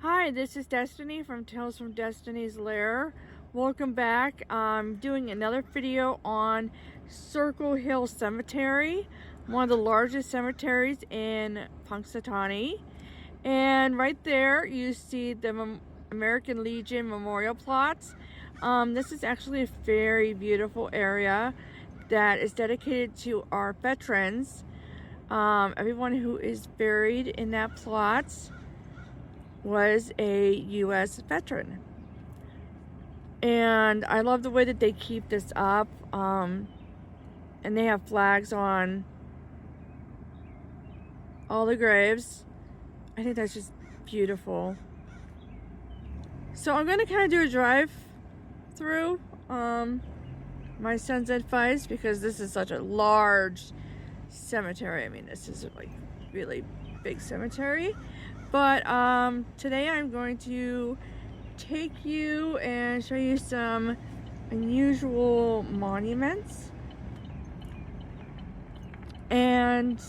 Hi, this is Destiny from Tales from Destiny's Lair. Welcome back. I'm doing another video on Circle Hill Cemetery, one of the largest cemeteries in Punxsutawney. And right there you see the American Legion memorial plots. This is actually a very beautiful area that is dedicated to our veterans. Everyone who is buried in that plot was a U.S. veteran. And I love the way that they keep this up. And they have flags on all the graves. I think that's just beautiful. So I'm going to kind of do a drive through my son's advice, because this is such a large cemetery. I mean, this is like really big cemetery. But today I'm going to take you and show you some unusual monuments. And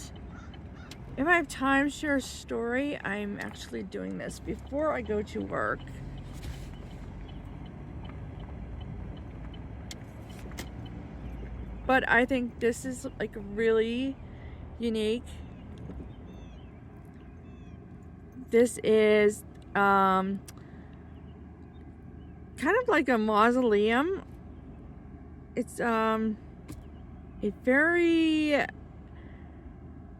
if I have time to share a story, I'm actually doing this before I go to work. But I think this is like really unique. This is kind of like a mausoleum. It's a very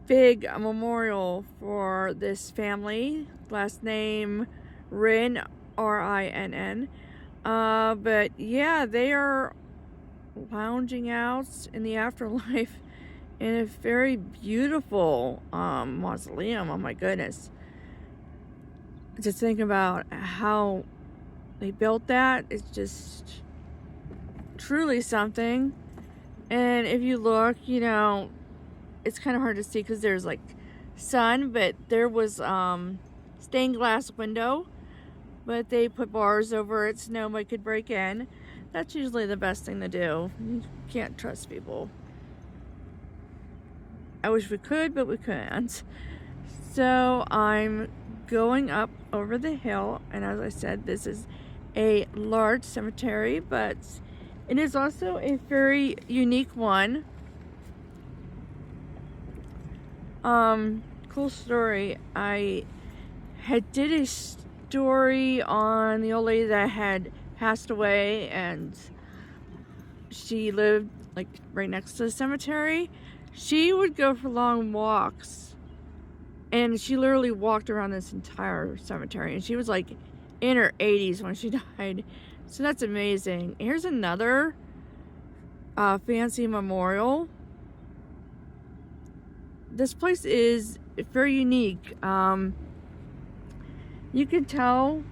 big memorial for this family. Last name Rin, R-I-N-N. But yeah, they are lounging out in the afterlife in a very beautiful mausoleum. Oh my goodness. Just think about how they built that. It's just truly something. And if you look, you know, it's kind of hard to see because there's like sun, but there was stained glass window, but they put bars over it so nobody could break in. That's usually the best thing to do. You can't trust people. I wish we could, but we couldn't. So I'm going up over the hill, and as I said, this is a large cemetery, but it is also a very unique one. Cool story. I did a story on the old lady that had passed away, and she lived like right next to the cemetery. She would go for long walks, and she literally walked around this entire cemetery, and she was like in her 80s when she died. So that's amazing. Here's another fancy memorial. This place is very unique. You can tell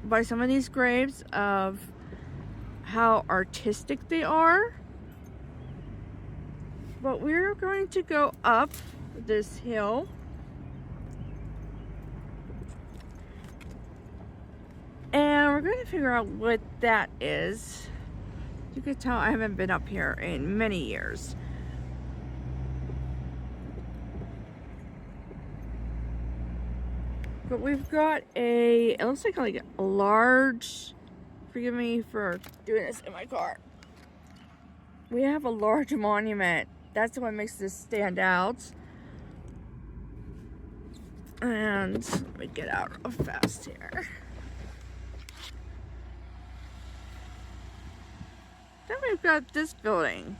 by some of these graves of how artistic they are. But we're going to go up this hill. And we're going to figure out what that is. You can tell I haven't been up here in many years. But we've got it looks like a large, forgive me for doing this in my car. We have a large monument. That's what makes this stand out. And let me get out real fast here. Then we've got this building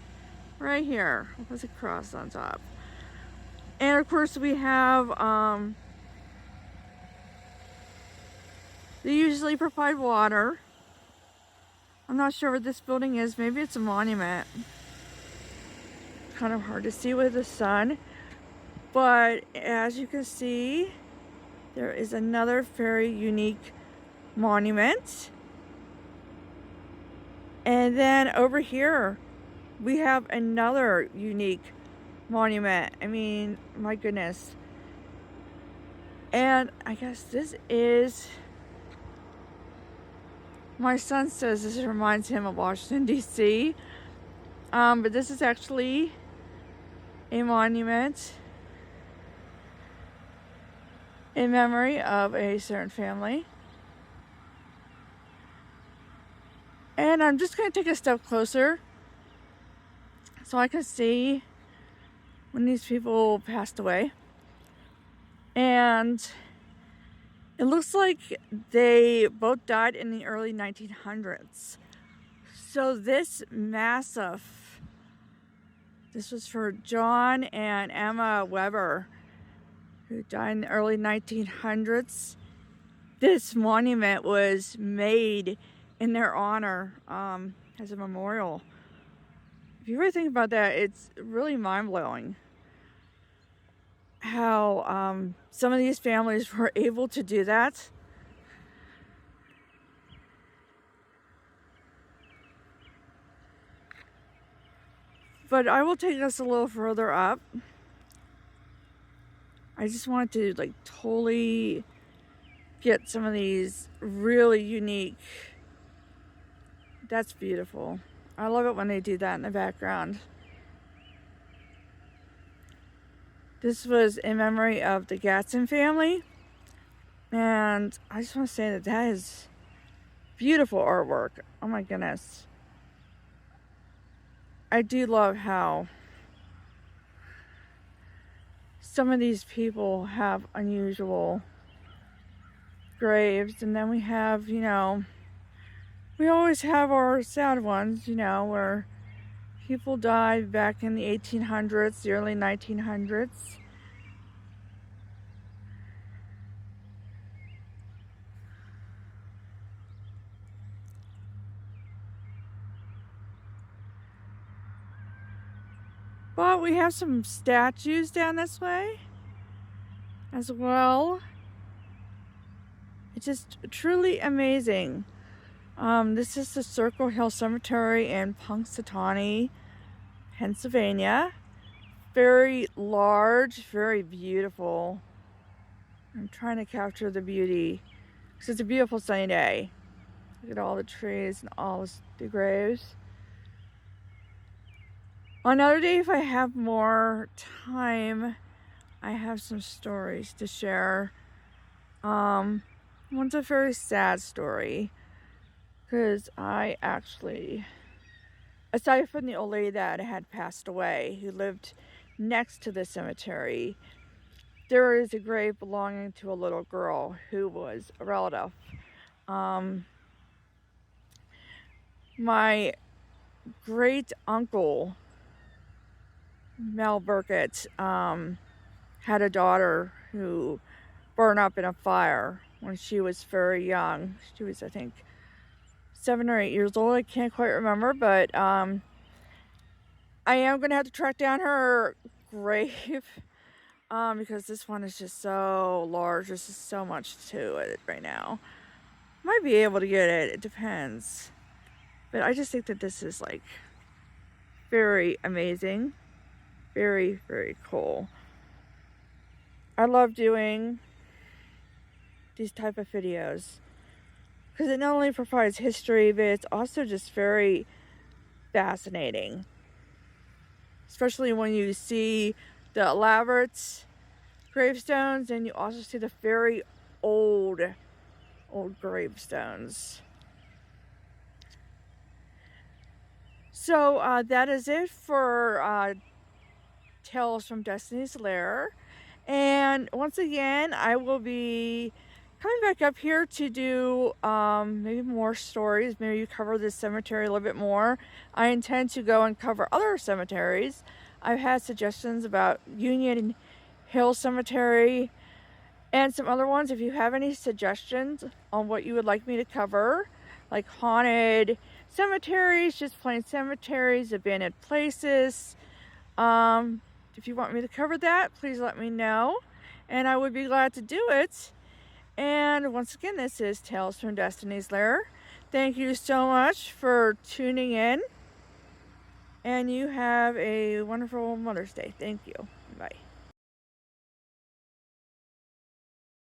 right here with a cross on top. And of course we have they usually provide water. I'm not sure what this building is. Maybe it's a monument. Kind of hard to see with the sun. But as you can see, there is another very unique monument. And then over here, we have another unique monument. I mean, my goodness. And I guess this is... My son says this reminds him of Washington, D.C. But this is actually a monument in memory of a certain family. And I'm just going to take a step closer so I can see when these people passed away. And it looks like they both died in the early 1900s. So this was for John and Emma Weber, who died in the early 1900s. This monument was made in their honor as a memorial. If you really think about that, it's really mind-blowing how some of these families were able to do that. But I will take us a little further up. I just wanted to like totally get some of these really unique. That's beautiful. I love it when they do that in the background. This was in memory of the Gatson family. And I just want to say that is beautiful artwork. Oh my goodness. I do love how some of these people have unusual graves. And then we have, we always have our sad ones, where people died back in the 1800s, the early 1900s. But we have some statues down this way as well. It's just truly amazing. This is the Circle Hill Cemetery in Punxsutawney, Pennsylvania. Very large, very beautiful. I'm trying to capture the beauty because it's a beautiful sunny day. Look at all the trees and all the graves. Another day, if I have more time, I have some stories to share. One's a very sad story. Because I actually, aside from the old lady that had passed away, who lived next to the cemetery, there is a grave belonging to a little girl who was a relative. My great uncle, Mel Burkett, had a daughter who burned up in a fire when she was very young. She was, I think, 7 or 8 years old. I can't quite remember, but I am going to have to track down her grave because this one is just so large. There's just so much to it right now. Might be able to get it. It depends. But I just think that this is like very amazing. Very, very cool. I love doing these type of videos because it not only provides history, but it's also just very fascinating. Especially when you see the elaborate gravestones and you also see the very old gravestones. So that is it for Tales from Destiny's Lair. And once again, I will be coming back up here to do maybe more stories. Maybe cover this cemetery a little bit more. I intend to go and cover other cemeteries. I've had suggestions about Union Hill Cemetery and some other ones. If you have any suggestions on what you would like me to cover, like haunted cemeteries, just plain cemeteries, abandoned places, if you want me to cover that, please let me know, and I would be glad to do it. And once again, this is Tales from Destiny's Lair. Thank you so much for tuning in, and you have a wonderful Mother's Day. Thank you.